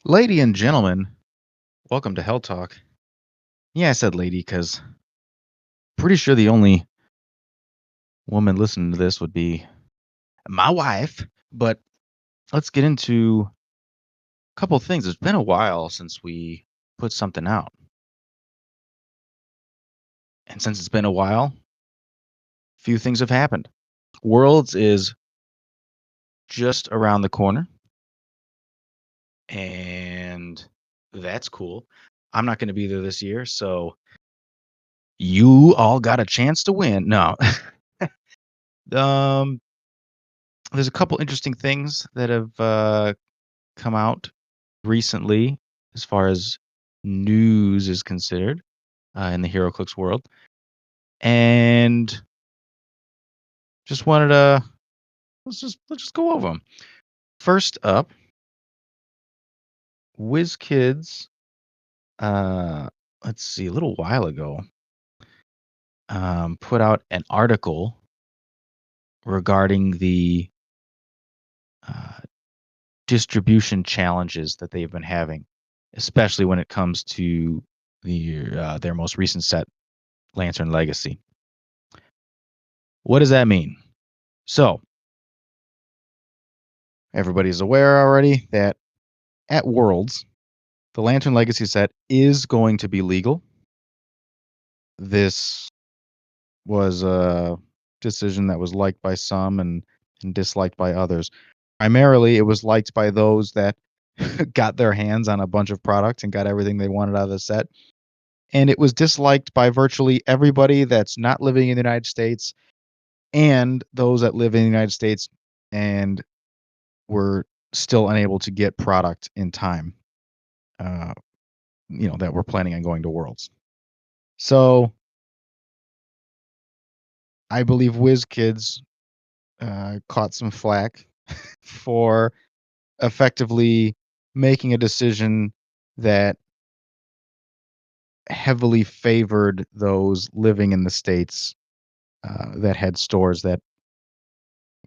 Lady and gentlemen, welcome to Hel Talk. Yeah, I said lady because pretty sure the only woman listening to this would be my wife. But let's get into a couple of things. It's been a while since we put something out. And since it's been a while, few things have happened. Worlds is just around the corner, and that's cool. I'm not going to be there this year, so you all got a chance to win. No. um there's a couple interesting things that have come out recently as far as news is considered in the HeroClix world, and just wanted to let's just go over them. First up, WizKids. Uh, let's see, a little while ago, put out an article regarding the uh, distribution challenges that they've been having, especially when it comes to their most recent set, Lantern Legacy. What does that mean? So, everybody's aware already that at Worlds, the Lantern Legacy set is going to be legal. This was a decision that was liked by some and disliked by others. Primarily, it was liked by those that got their hands on a bunch of products and got everything they wanted out of the set. And it was disliked by virtually everybody that's not living in the United States and those that live in the United States and were still unable to get product in time, uh, that we're planning on going to Worlds. So I believe WizKids caught some flack for effectively making a decision that heavily favored those living in the States that had stores that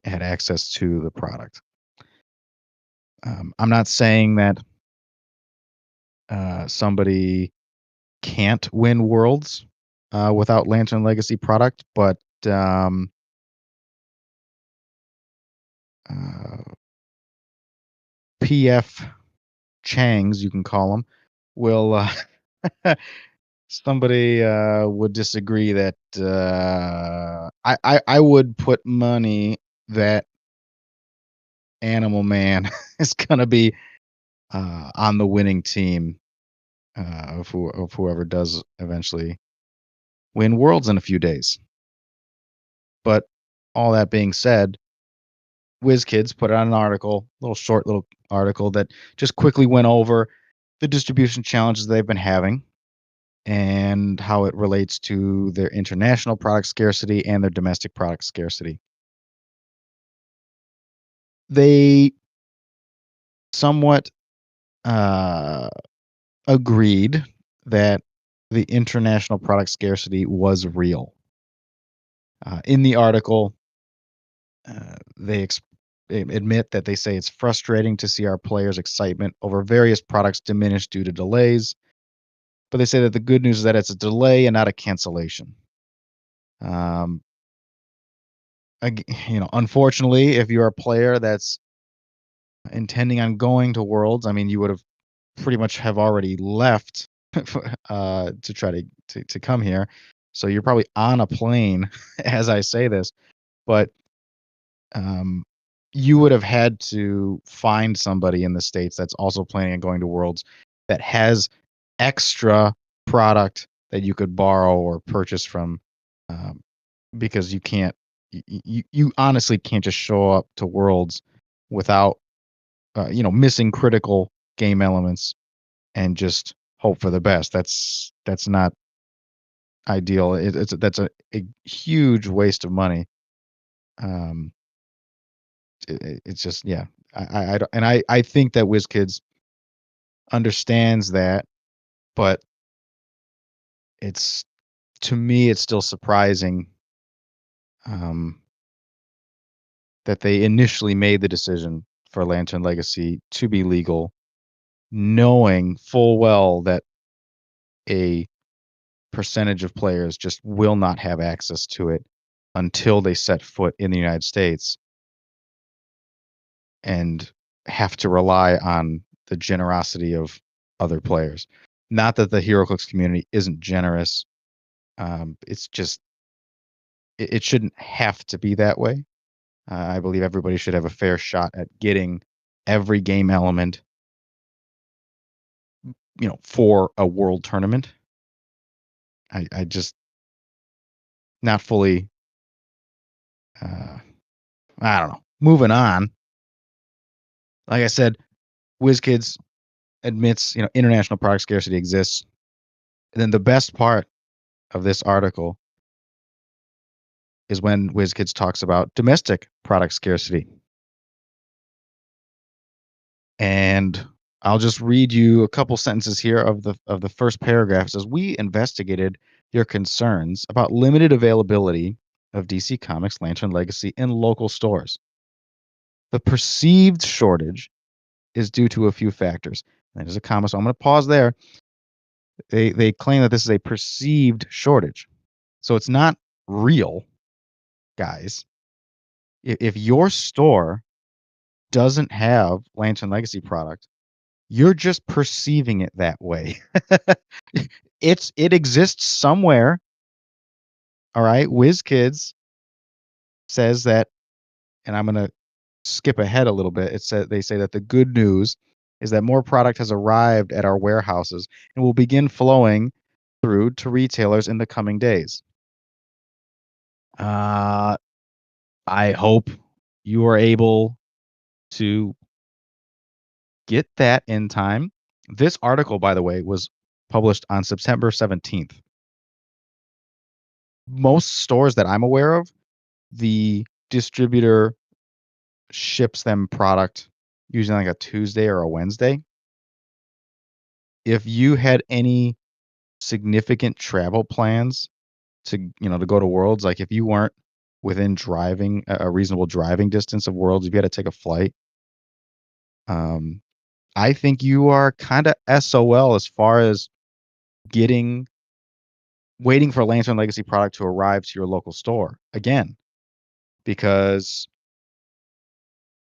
had access to the product. I'm not saying that somebody can't win Worlds without Lantern Legacy product, but uh, PF Changs, you can call them, will somebody would disagree that I would put money that Animal Man is gonna be on the winning team of whoever does eventually win Worlds in a few days. But all that being said, WizKids put out an article, short little article that just quickly went over the distribution challenges they've been having and how it relates to their international product scarcity and their domestic product scarcity. They somewhat uh, agreed that the international product scarcity was real. In the article, they admit that they say it's frustrating to see our players' excitement over various products diminish due to delays, but they say that the good news is that it's a delay and not a cancellation. Um, Unfortunately, if you're a player that's intending on going to Worlds, I mean, you would have pretty much have already left to try to come here. So you're probably on a plane as I say this, but um, you would have had to find somebody in the States that's also planning on going to Worlds that has extra product that you could borrow or purchase from, um, because you can't, you honestly can't just show up to Worlds without, missing critical game elements and just hope for the best. That's not ideal. That's a huge waste of money. Um, it's just, yeah. I think that WizKids understands that, but it's to me it's still surprising um, that they initially made the decision for Lantern Legacy to be legal knowing full well that a percentage of players just will not have access to it until they set foot in the United States and have to rely on the generosity of other players. Not that the HeroClix community isn't generous. It's just it shouldn't have to be that way. I believe everybody should have a fair shot at getting every game element, for a world tournament. I just not fully. Uh, I don't know. Moving on. Like I said, WizKids admits international product scarcity exists. And then the best part of this article is when WizKids talks about domestic product scarcity. And I'll just read you a couple sentences here of the first paragraph. It says, "We investigated your concerns about limited availability of DC Comics Lantern Legacy in local stores. The perceived shortage is due to a few factors." And there's a comma, so I'm going to pause there. They claim that this is a perceived shortage. So it's not real, guys. If your store doesn't have Lantern Legacy product, you're just perceiving it that way. It exists somewhere. All right. WizKids says that, and I'm gonna skip ahead a little bit. They say that the good news is that more product has arrived at our warehouses and will begin flowing through to retailers in the coming days. I hope you are able to get that in time. This article, by the way, was published on September 17th. Most stores that I'm aware of, the distributor ships them product usually like a Tuesday or a Wednesday. If you had any significant travel plans to go to Worlds, like if you weren't within driving a reasonable driving distance of Worlds, if you had to take a flight, I think you are kind of SOL as far as waiting for Lantern Legacy product to arrive to your local store again, because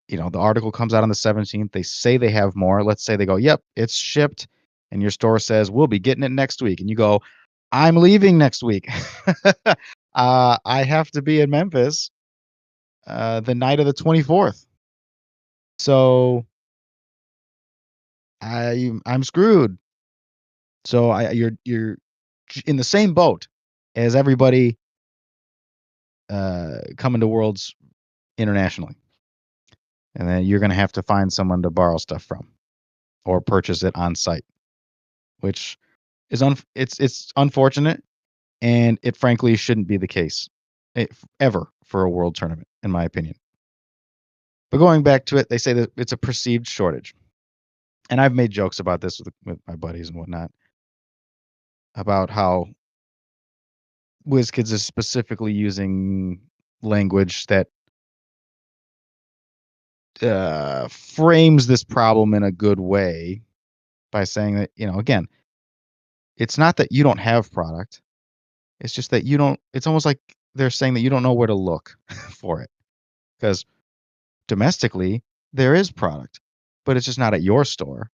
the article comes out on the 17th. They say they have more. Let's say they go, "Yep, it's shipped," and your store says, "We'll be getting it next week," and you go, "I'm leaving next week." I have to be in Memphis the night of the 24th, so I'm screwed. So you're in the same boat as everybody coming to Worlds internationally, and then you're going to have to find someone to borrow stuff from or purchase it on site, which is it's unfortunate, and it frankly shouldn't be the case ever for a world tournament, in my opinion. But going back to it, they say that it's a perceived shortage, and I've made jokes about this with my buddies and whatnot about how WizKids is specifically using language that frames this problem in a good way by saying that, again, it's not that you don't have product. It's just that you don't. It's almost like they're saying that you don't know where to look for it, because domestically there is product, but it's just not at your store.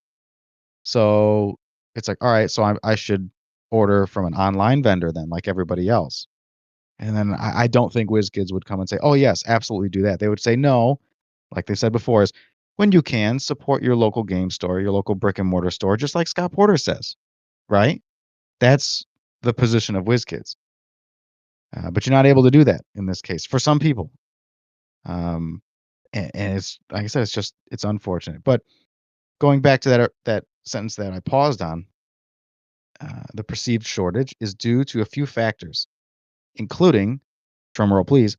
So it's like, all right, so I should order from an online vendor then, like everybody else. And then I don't think WizKids would come and say, "Oh yes, absolutely do that." They would say no, like they said before, is when you can support your local game store, your local brick and mortar store, just like Scott Porter says, right? That's the position of WizKids. But you're not able to do that in this case for some people. Um, and it's like I said, it's unfortunate. But going back to that sentence that I paused on, the perceived shortage is due to a few factors, including, drumroll please,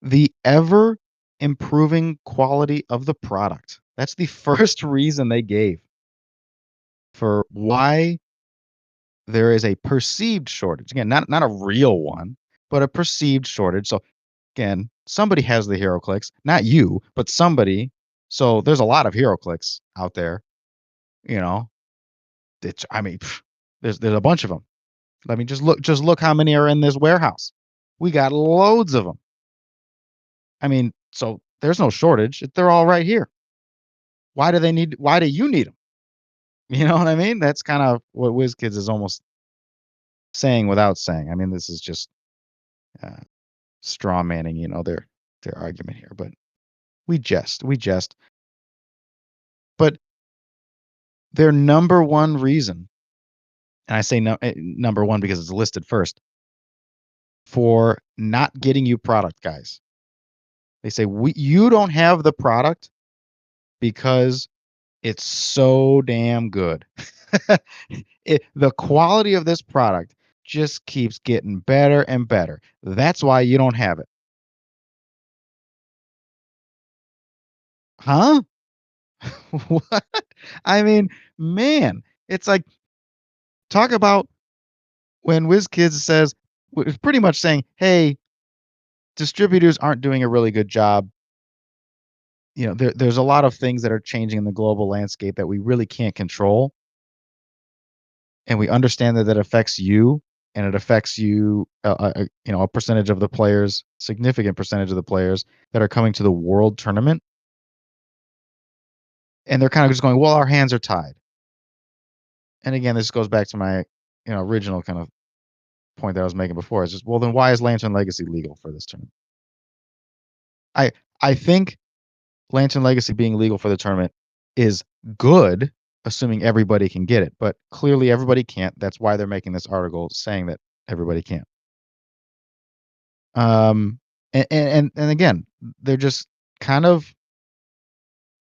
the ever improving quality of the product. That's the first reason they gave for why there is a perceived shortage. Again, not a real one, but a perceived shortage. So again, somebody has the HeroClix, not you, but somebody. So there's a lot of HeroClix out there, It's I mean, there's a bunch of them. I mean, just look how many are in this warehouse. We got loads of them. I mean, so there's no shortage. They're all right here. Why do you need them? You know what I mean? That's kind of what WizKids is almost saying without saying. I mean, this is just uh, straw manning, their argument here, but we jest. But their number one reason, and I say number one because it's listed first, for not getting you product, guys. They say you don't have the product because it's so damn good. The quality of this product just keeps getting better and better. That's why you don't have it. Huh? What? I mean, man, it's like talk about when WizKids says it's pretty much saying, "Hey, distributors aren't doing a really good job. There's a lot of things that are changing in the global landscape that we really can't control, and we understand that affects you, and it affects you, a percentage of the players, significant percentage of the players that are coming to the world tournament, and they're kind of just going, well, our hands are tied." And again, this goes back to my, original kind of point that I was making before. It's just, well, then why is Lantern Legacy legal for this tournament? I I think Lantern Legacy being legal for the tournament is good, assuming everybody can get it. But clearly, everybody can't. That's why they're making this article saying that everybody can't. And again, they're just kind of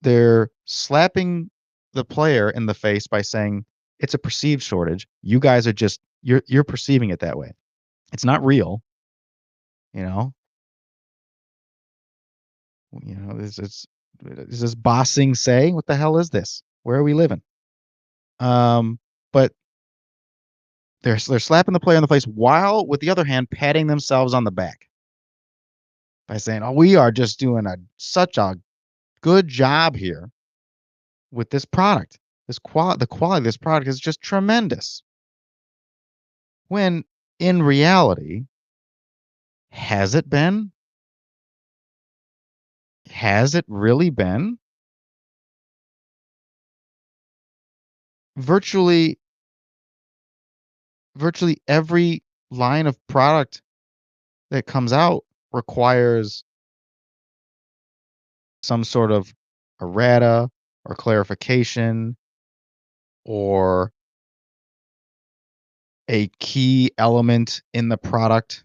they're slapping the player in the face by saying it's a perceived shortage. You guys are just you're perceiving it that way. It's not real. You know. Is this bossing say? What the hell is this? Where are we living? But they're slapping the player in the face while, with the other hand, patting themselves on the back by saying, "Oh, we are just doing such a good job here with this product. The quality of this product is just tremendous." When in reality, has it been? Has it really been? Virtually, virtually every line of product that comes out requires some sort of errata or clarification, or a key element in the product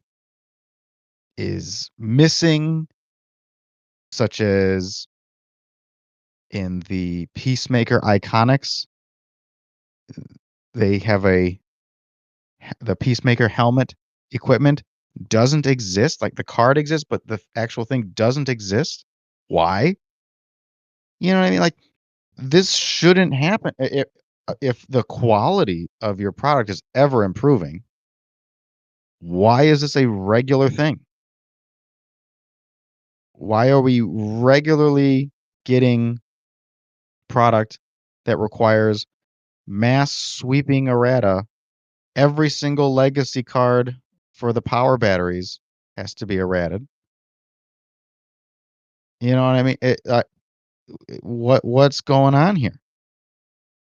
is missing, such as in the Peacemaker Iconics, they have the Peacemaker helmet equipment doesn't exist. Like the card exists, but the actual thing doesn't exist. Why? You know what I mean? Like this shouldn't happen. If the quality of your product is ever improving, why is this a regular thing? Why are we regularly getting product that requires mass sweeping errata? Every single legacy card for the power batteries has to be errated. You know what I mean? What's going on here?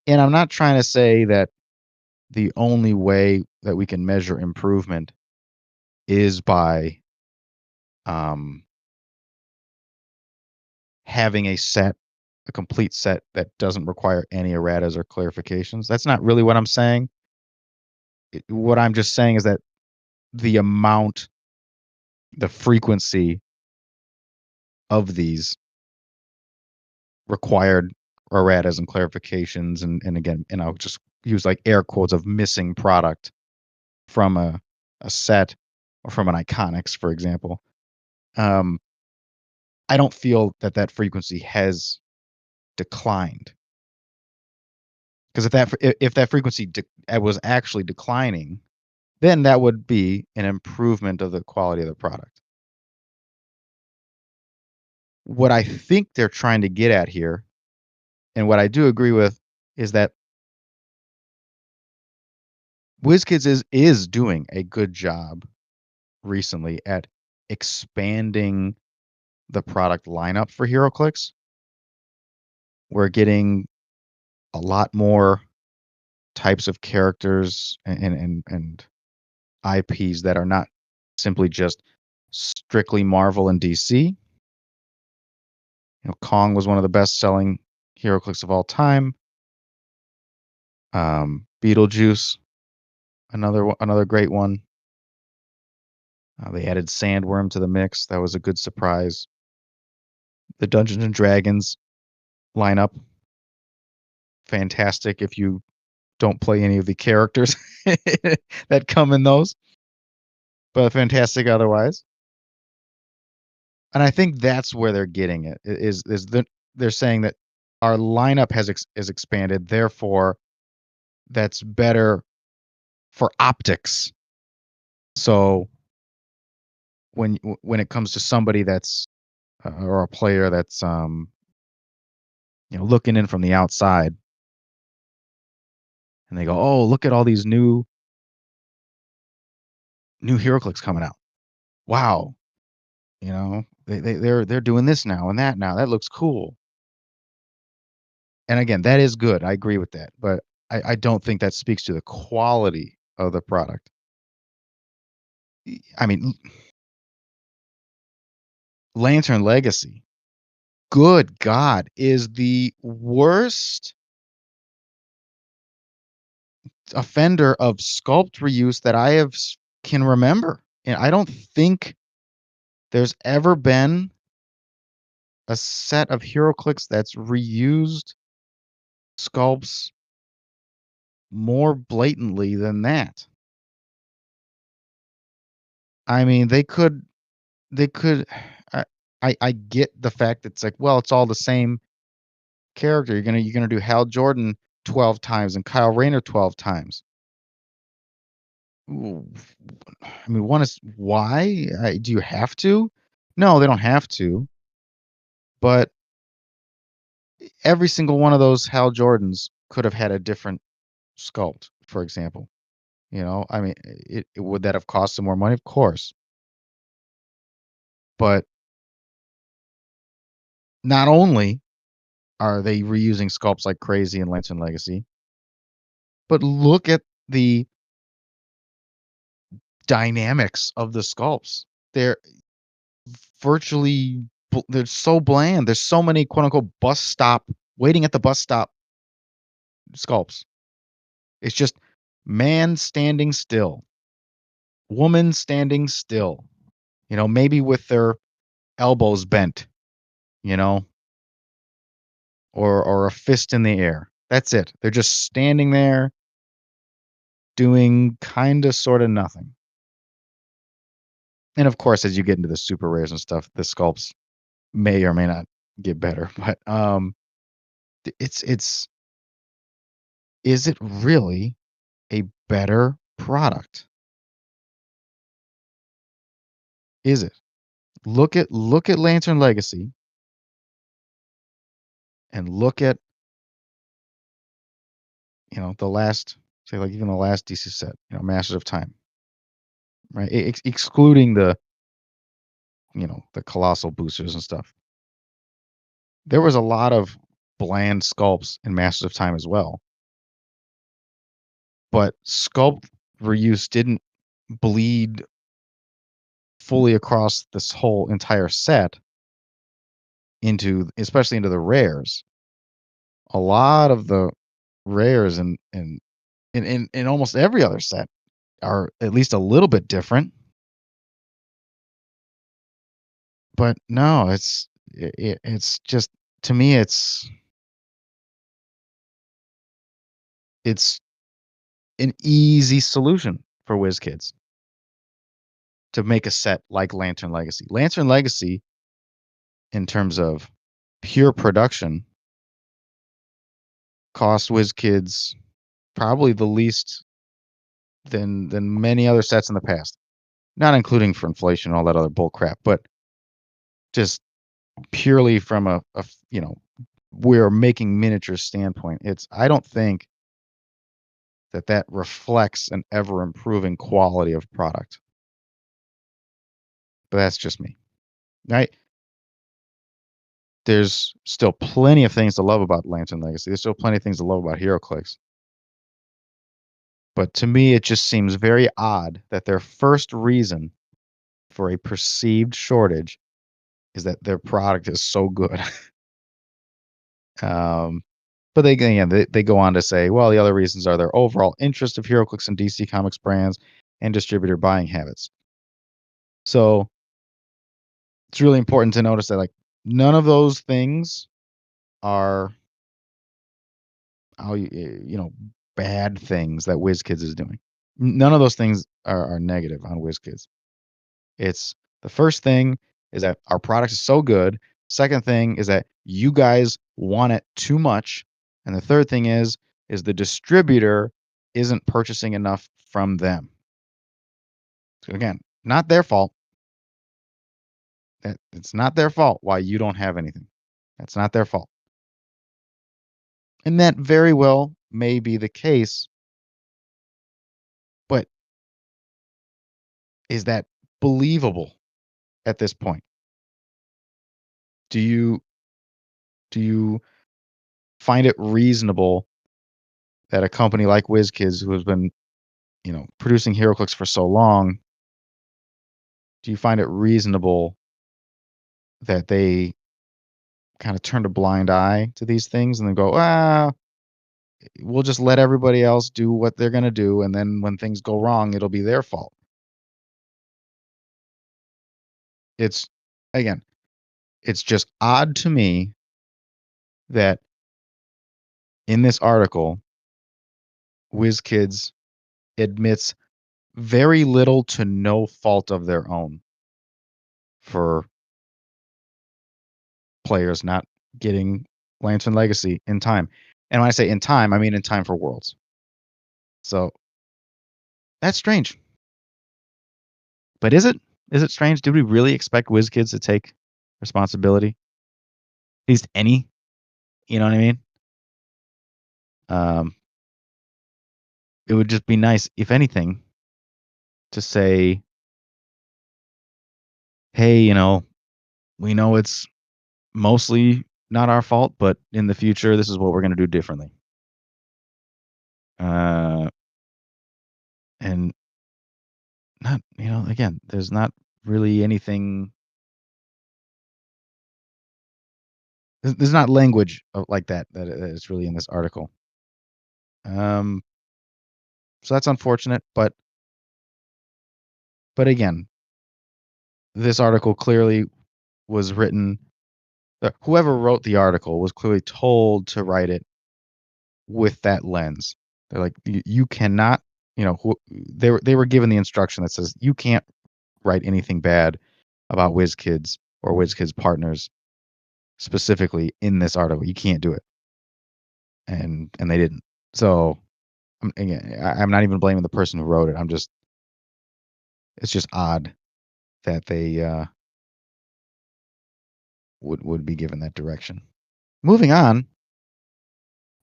And I'm not trying to say that the only way that we can measure improvement is by um, having a complete set that doesn't require any erratas or clarifications. That's not really what I'm saying. What I'm just saying is that the amount, the frequency of these required erratas and clarifications, and again, and I'll just use like air quotes of missing product from a set or from an Iconics, for example. Um, I don't feel that frequency has declined, because if that frequency was actually declining, then that would be an improvement of the quality of the product. What I think they're trying to get at here, and what I do agree with, is that WizKids is doing a good job recently at expanding the product lineup for HeroClix. We're getting a lot more types of characters and IPs that are not simply just strictly Marvel and DC. Kong was one of the best-selling HeroClix of all time. Beetlejuice, another great one. They added Sandworm to the mix. That was a good surprise. The Dungeons and Dragons lineup, fantastic if you don't play any of the characters that come in those, but fantastic otherwise. And I think that's where they're getting it they're saying that our lineup is expanded, therefore that's better for optics. So when it comes to somebody that's or a player that's looking in from the outside and they go, "Oh, look at all these new HeroClix coming out. Wow, they're doing this now and that now. That looks cool." And again, that is good. I agree with that, but I don't think that speaks to the quality of the product. I mean, Lantern Legacy, good God, is the worst offender of sculpt reuse that can remember. And I don't think there's ever been a set of HeroClix that's reused sculpts more blatantly than that. I mean, they could I I get the fact that it's like, well, it's all the same character. You're gonna do Hal Jordan 12 times and Kyle Rayner 12 times. Ooh, I mean, one is why? Do you have to? No, they don't have to. But every single one of those Hal Jordans could have had a different sculpt, for example. I mean, would that have cost them more money? Of course. But not only are they reusing sculpts like crazy in Lantern Legacy, but look at the dynamics of the sculpts. They're virtually they're so bland. There's so many quote unquote bus stop waiting at the bus stop sculpts. It's just man standing still, woman standing still, maybe with their elbows bent, you know, or a fist in the air. That's it. They're just standing there doing kind of sort of nothing. And of course, as you get into the super rares and stuff, the sculpts may or may not get better. But it's is it really a better product? Is it? Look at Lantern Legacy and look at the last, say, like even the last DC set, Masters of Time, right? Excluding the colossal boosters and stuff. There was a lot of bland sculpts in Masters of Time as well, but sculpt reuse didn't bleed fully across this whole entire set especially into the rares. A lot of the rares in almost every other set are at least a little bit different. But no, it's just, to me, it's an easy solution for WizKids to make a set like Lantern Legacy. Lantern Legacy, in terms of pure production, cost WizKids probably the least than many other sets in the past. Not including for inflation and all that other bull crap, but just purely from we're making miniature standpoint. I don't think that reflects an ever improving quality of product. But that's just me. Right? There's still plenty of things to love about Lantern Legacy. There's still plenty of things to love about HeroClix. But to me, it just seems very odd that their first reason for a perceived shortage is that their product is so good. um, but they go on to say, well, the other reasons are their overall interest of HeroClix and DC Comics brands and distributor buying habits. So it's really important to notice that like none of those things are bad things that WizKids is doing. None of those things are negative on WizKids. It's the first thing is that our product is so good. Second thing is that you guys want it too much. And the third thing is the distributor isn't purchasing enough from them. So again, not their fault. It's not their fault why you don't have anything. That's not their fault. And that very well may be the case, but is that believable at this point? Do you do you find it reasonable that a company like WizKids, who has been, producing HeroClix for so long, do you find it reasonable that they kind of turned a blind eye to these things and then go, we'll just let everybody else do what they're going to do, and then when things go wrong, it'll be their fault? It's again, it's just odd to me that in this article, WizKids admits very little to no fault of their own for players not getting Lantern Legacy in time. And when I say in time, I mean in time for Worlds. So that's strange. But is it? Is it strange? Did we really expect WizKids to take responsibility? At least any? You know what I mean? Um, it would just be nice, if anything, to say, hey, we know it's mostly not our fault, but in the future, this is what we're going to do differently. And not, again, there's not really anything. There's not language like that is really in this article. So that's unfortunate, but again, this article clearly was written. Whoever wrote the article was clearly told to write it with that lens. They're like, you cannot, they were given the instruction that says you can't write anything bad about WizKids or WizKids partners specifically in this article. You can't do it, and they didn't. So again, I'm not even blaming the person who wrote it. It's just odd that they would be given that direction. Moving on,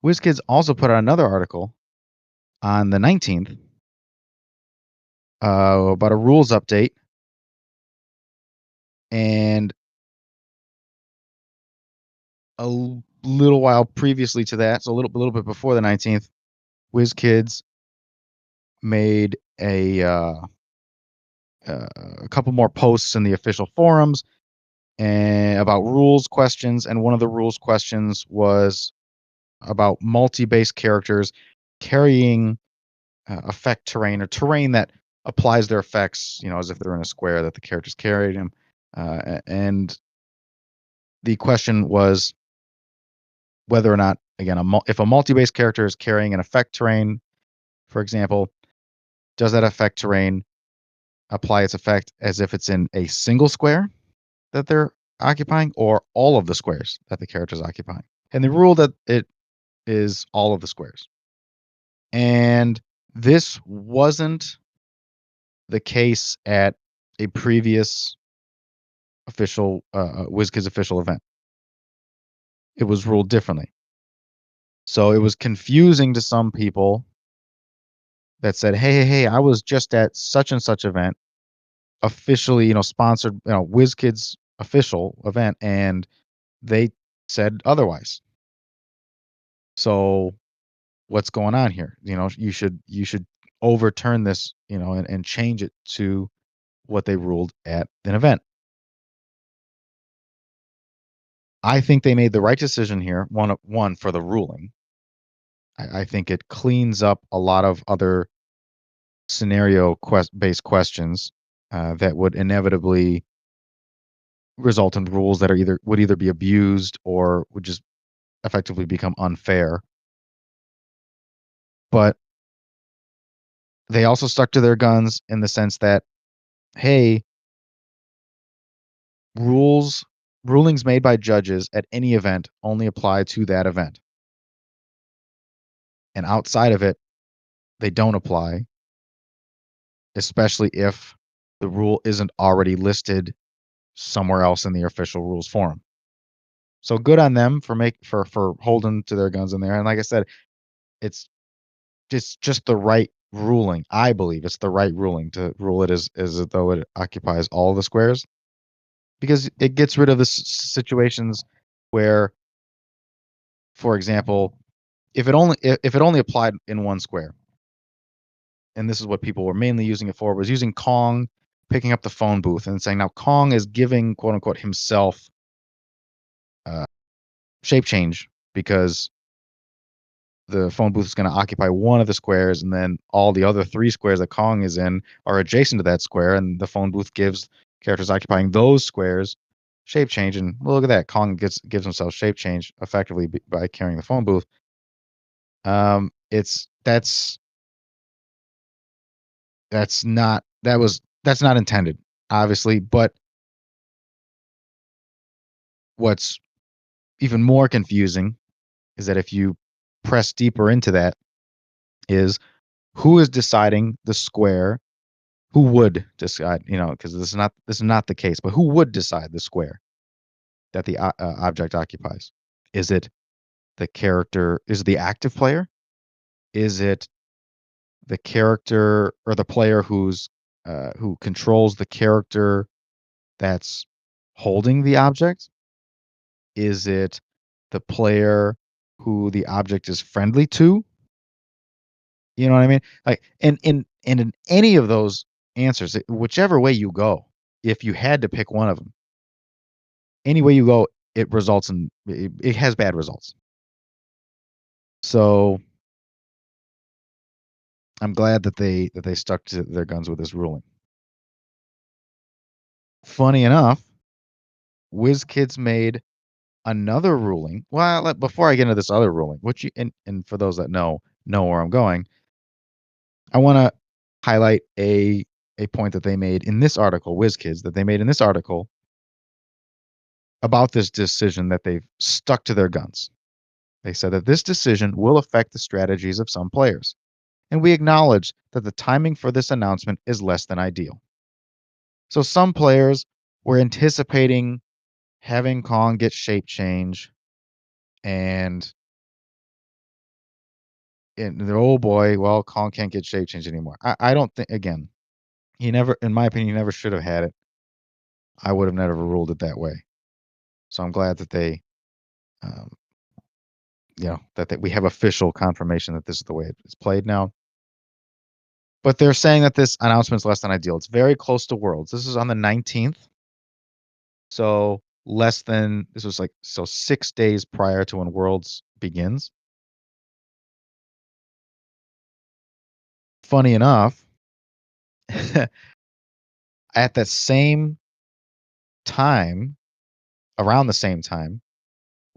WizKids also put out another article on the 19th about a rules update, and a little while previously to that, so a little bit before the 19th, WizKids made a couple more posts in the official forums and about rules questions, and one of the rules questions was about multi-base characters carrying effect terrain or terrain that applies their effects, as if they're in a square that the characters carried them. And the question was whether or not, again, if a multi-base character is carrying an effect terrain, for example, does that effect terrain apply its effect as if it's in a single square that they're occupying, or all of the squares that the character is occupying? And the rule that it is all of the squares. And this wasn't the case at a previous official WizKids official event. It was ruled differently. So it was confusing to some people that said, hey, I was just at such and such event, officially, sponsored, WizKids official event, and they said otherwise. So what's going on here? You should overturn this, and change it to what they ruled at an event. I think they made the right decision here. One for the ruling. I think it cleans up a lot of other scenario based questions that would inevitably result in rules that are either be abused or would just effectively become unfair. But they also stuck to their guns in the sense that, hey, rules rulings made by judges at any event only apply to that event. And outside of it, they don't apply, especially if the rule isn't already listed somewhere else in the official rules forum. So good on them for holding to their guns in there. And like I said, it's just the right ruling. I believe it's the right ruling to rule it as though it occupies all the squares, because it gets rid of the situations where, for example, if it only applied in one square, and this is what people were mainly using it for, was using Kong picking up the phone booth and saying, now Kong is giving, quote unquote, himself uh, shape change because the phone booth is going to occupy one of the squares, and then all the other three squares that Kong is in are adjacent to that square, and the phone booth gives characters occupying those squares shape change. And well, look at that, Kong gives himself shape change effectively by carrying the phone booth. It's that's not intended, obviously. But what's even more confusing is that if you press deeper into that, is who is deciding the square, who would decide, because this is not the case, but who would decide the square that the object occupies? Is it the character? Is it the active player? Is it the character or the player who controls the character that's holding the object? Is it the player who the object is friendly to? You know what I mean? Like, in any of those answers, whichever way you go, if you had to pick one of them, any way you go, it has bad results. So I'm glad that they stuck to their guns with this ruling. Funny enough, WizKids made another ruling. Well, before I get into this other ruling, which and for those that know where I'm going, I want to highlight a point that they made in this article, WizKids, that they made in this article about this decision that they've stuck to their guns. They said that this decision will affect the strategies of some players, and we acknowledge that the timing for this announcement is less than ideal. So some players were anticipating having Kong get shape change, and oh boy, well, Kong can't get shape change anymore. I don't think, again, he never, in my opinion, he never should have had it. I would have never ruled it that way. So I'm glad that um, that we have official confirmation that this is the way it's played now. But they're saying that this announcement is less than ideal. It's very close to Worlds. This is on the 19th. So this was 6 days prior to when Worlds begins. Funny enough, at that same time, around the same time,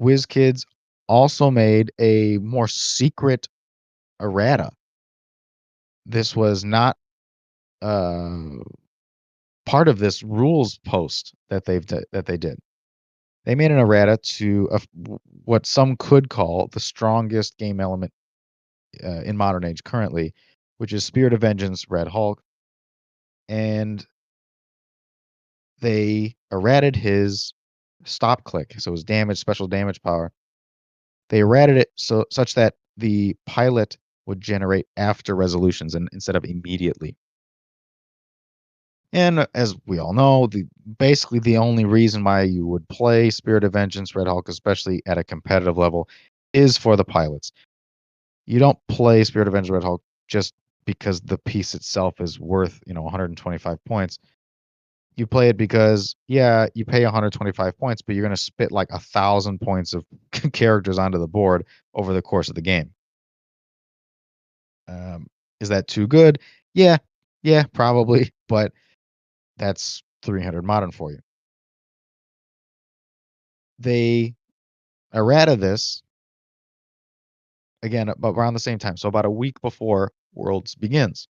WizKids also made a more secret errata. This was not uh, part of this rules post that they did. They made an errata to what some could call the strongest game element in modern age currently, which is Spirit of Vengeance, Red Hulk, and they errated his stop click, so his special damage power. They errated it such that the pilot would generate after resolutions and instead of immediately. And as we all know, basically the only reason why you would play Spirit of Vengeance Red Hulk, especially at a competitive level, is for the pilots. You don't play Spirit of Vengeance Red Hulk just because the piece itself is worth, 125 points. You play it because, yeah, you pay 125 points, but you're going to spit like 1,000 points of characters onto the board over the course of the game. Um, is that too good? Yeah, yeah, probably, but that's 300 modern for you. They errata this again around the same time, so about a week before Worlds begins,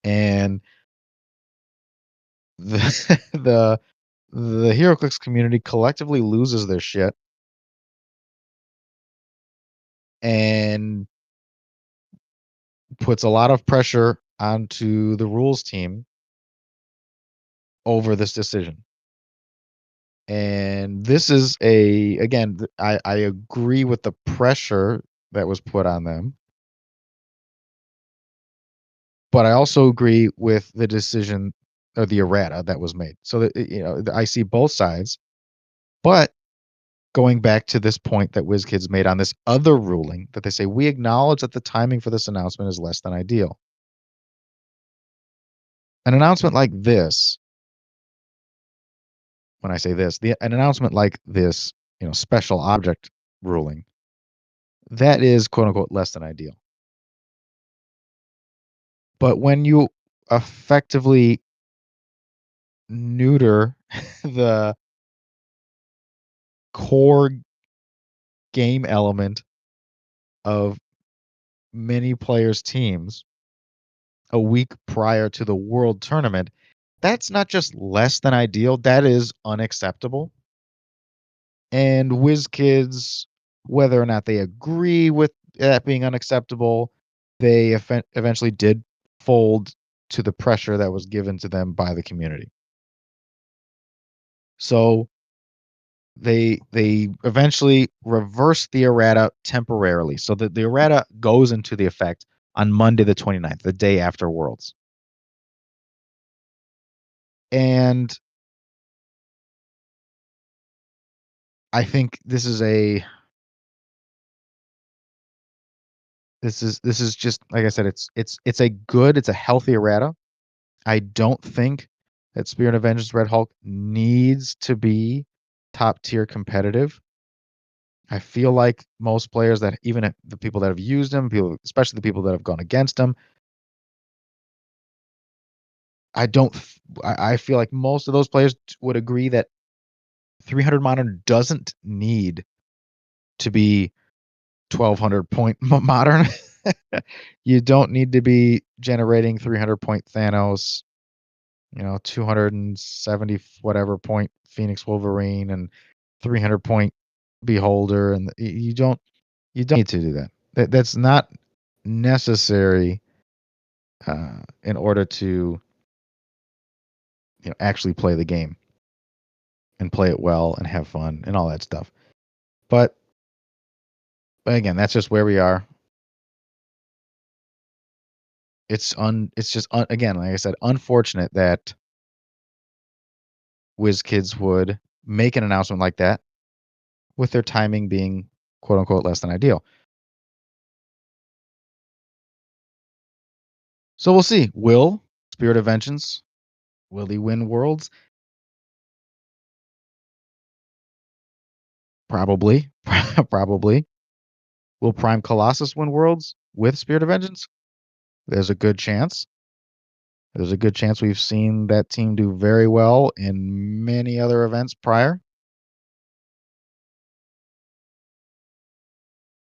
and the the HeroClix community collectively loses their shit and puts a lot of pressure onto the rules team over this decision. And this is again, I agree with the pressure that was put on them, but I also agree with the decision or the errata that was made. So that I see both sides, but going back to this point that WizKids made on this other ruling that they say we acknowledge that the timing for this announcement is less than ideal. An announcement like this, when I say this, an announcement like this, special object ruling, that is quote unquote less than ideal. But when you effectively neuter the core game element of many players' teams a week prior to the world tournament, that's not just less than ideal, that is unacceptable. And WizKids, whether or not they agree with that being unacceptable, they eventually did fold to the pressure that was given to them by the community. So they eventually reverse the errata temporarily, so that the errata goes into the effect on Monday the 29th, the day after Worlds. And I think this is just like I said, it's a healthy errata. I don't think that Spirit of Vengeance Red Hulk needs to be top tier competitive. I feel like most players that even the people that have used him, people, especially the people that have gone against him, I don't. I feel like most of those players would agree that 300 modern doesn't need to be 1,200 point modern. You don't need to be generating 300 point Thanos, 270 whatever point Phoenix Wolverine and 300 point Beholder, and you don't need to do that. That's not necessary in order to actually play the game and play it well and have fun and all that stuff. But again, that's just where we are. It's just again, like I said, unfortunate that WizKids would make an announcement like that with their timing being quote unquote less than ideal. So we'll see. Will Spirit of Vengeance, will he win Worlds? Probably. Probably. Will Prime Colossus win Worlds with Spirit of Vengeance? There's a good chance. There's a good chance we've seen that team do very well in many other events prior.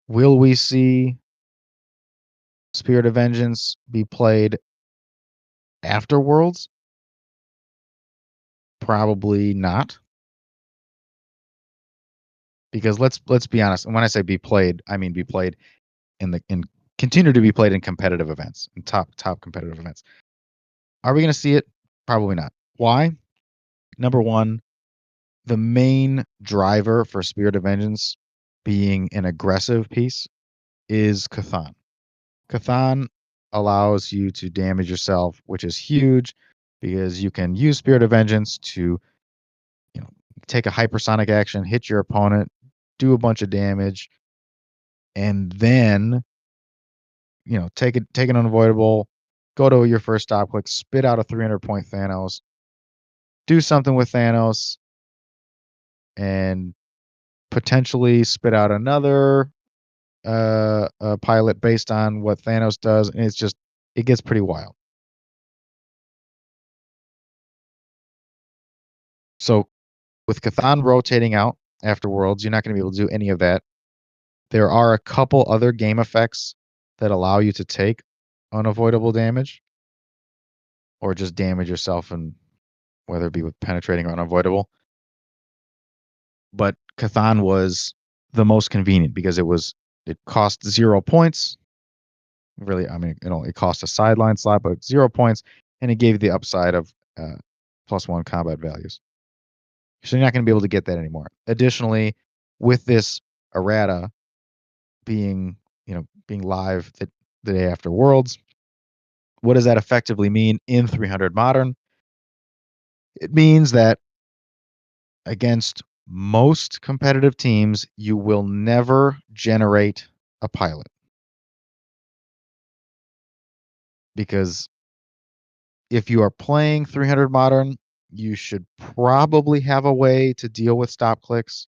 Will we see Spirit of Vengeance be played after Worlds? Probably not. Because let's be honest, and when I say be played, I mean be played in continue to be played in competitive events, in top competitive events. Are we going to see it? Probably not. Why? Number one, the main driver for Spirit of Vengeance being an aggressive piece is Cthon. Cthon allows you to damage yourself, which is huge because you can use Spirit of Vengeance to, you know, take a hypersonic action, hit your opponent, do a bunch of damage, and then, take an unavoidable, go to your first stop click, spit out a 300-point Thanos, do something with Thanos, and potentially spit out another pilot based on what Thanos does, and it gets pretty wild. So with Cthon rotating out after Worlds, you're not going to be able to do any of that. There are a couple other game effects that allow you to take unavoidable damage or just damage yourself, and whether it be with penetrating or unavoidable. But Cthon was the most convenient because it cost 0 points. Really, I mean, it cost a sideline slot, but 0 points, and it gave you the upside of +1 combat values. So you're not going to be able to get that anymore. Additionally, with this errata being live the day after Worlds, what does that effectively mean in 300 Modern? It means that against most competitive teams, you will never generate a pilot because if you are playing 300 Modern, you should probably have a way to deal with stop clicks.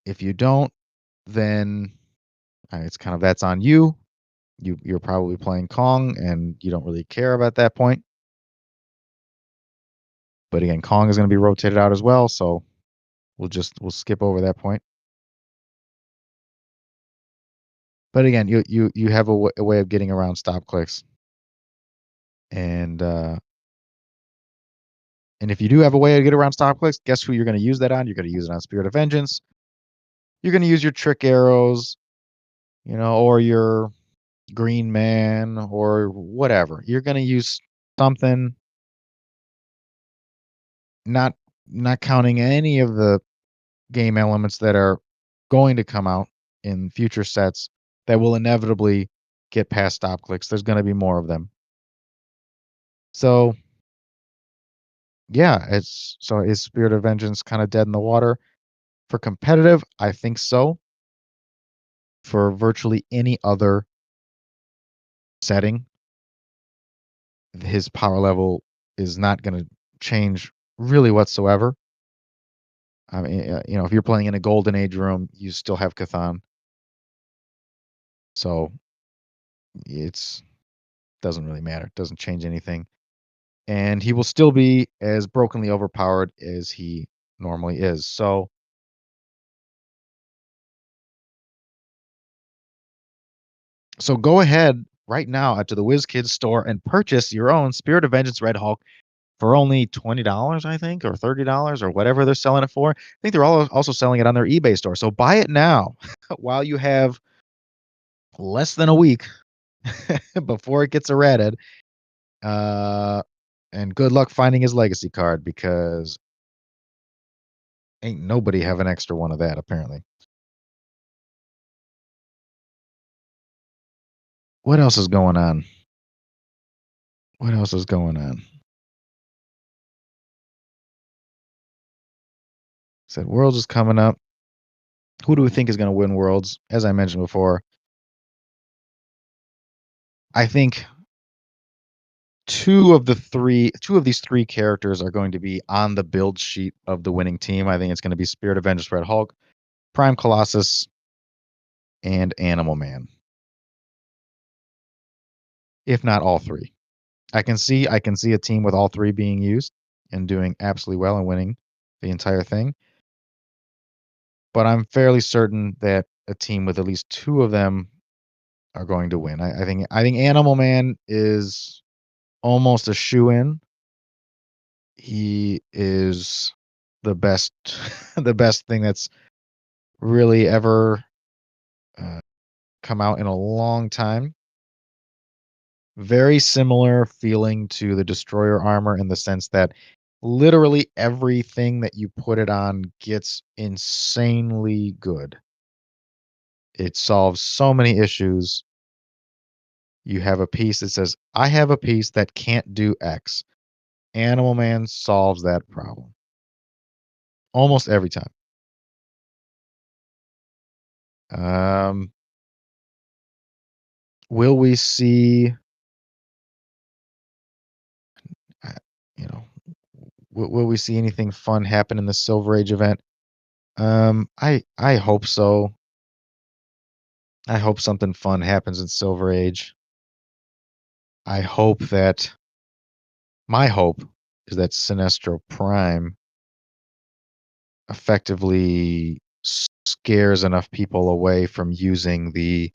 If you don't, then it's kind of that's on you. You're probably playing Kong and you don't really care about that point. But again, Kong is going to be rotated out as well, so we'll skip over that point. But again, you have a way of getting around stop clicks, and if you do have a way to get around stop clicks, guess who you're going to use that on? You're going to use it on Spirit of Vengeance. You're going to use your trick arrows, or your Green Man or whatever. You're going to use something, not not counting any of the game elements that are going to come out in future sets that will inevitably get past stop clicks. There's going to be more of them. So, yeah, is Spirit of Vengeance kind of dead in the water? For competitive, I think so. For virtually any other setting, his power level is not going to change really whatsoever. I mean, if you're playing in a Golden Age room, you still have Cthon. So it's doesn't really matter. It doesn't change anything. And he will still be as brokenly overpowered as he normally is. So go ahead right now to the WizKids store and purchase your own Spirit of Vengeance Red Hulk for only $20, I think, or $30, or whatever they're selling it for. I think they're also selling it on their eBay store. So buy it now while you have less than a week before it gets errated. And good luck finding his legacy card because ain't nobody have an extra one of that apparently. What else is going on? What else is going on? Said Worlds is coming up. Who do we think is going to win Worlds? As I mentioned before, I think two of these three characters are going to be on the build sheet of the winning team. I think it's going to be Spirit of Vengeance Red Hulk, Prime Colossus, and Animal Man. If not all three. I can see a team with all three being used and doing absolutely well and winning the entire thing. But I'm fairly certain that a team with at least two of them are going to win. I think Animal Man is almost a shoe-in. He is the best the best thing that's really ever uh, come out in a long time. Very similar feeling to the Destroyer armor in the sense that literally everything that you put it on gets insanely good. It solves so many issues. You have a piece that says, "I have a piece that can't do X." Animal Man solves that problem almost every time. Um, will we see, uh, you know, will we see anything fun happen in the Silver Age event? I hope so. I hope something fun happens in Silver Age. I hope that my hope is that Sinestro Prime effectively scares enough people away from using the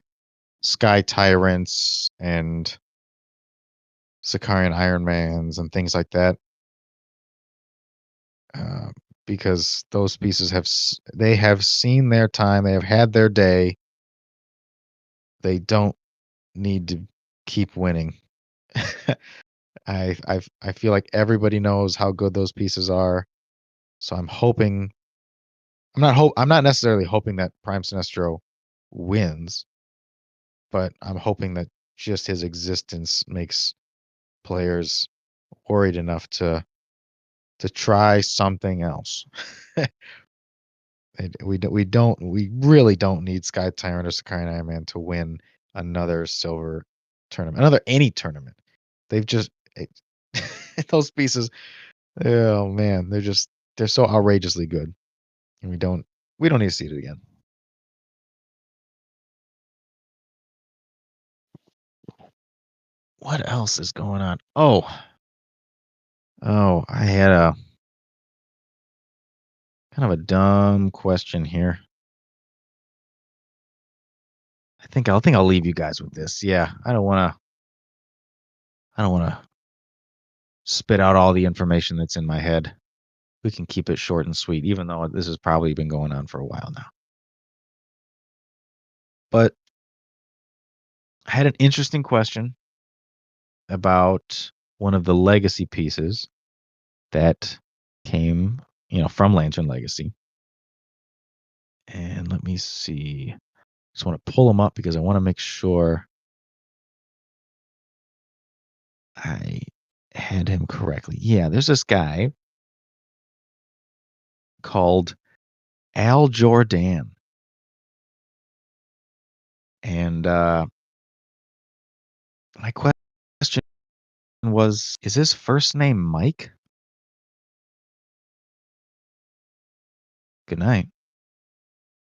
Sky Tyrants and Sicarian Ironmans and things like that, uh, because those pieces they have seen their time. They have had their day. They don't need to keep winning. I feel like everybody knows how good those pieces are. So I'm hoping I'm not necessarily hoping that Prime Sinestro wins, but I'm hoping that just his existence makes players worried enough to try something else. We really don't need Sky Tyrant or Sakai Iron Man to win another silver tournament, another any tournament. They've just it, those pieces. Oh man, they're so outrageously good, and we don't need to see it again. What else is going on? Oh, I had a kind of a dumb question here. I think I'll leave you guys with this. Yeah, I don't wanna spit out all the information that's in my head. We can keep it short and sweet, even though this has probably been going on for a while now. But I had an interesting question about one of the legacy pieces that came, from Lantern Legacy. And let me see. Just want to pull them up because I want to make sure I had him correctly. Yeah, there's this guy called Al Jordan. And my question was, is his first name Mike? Good night.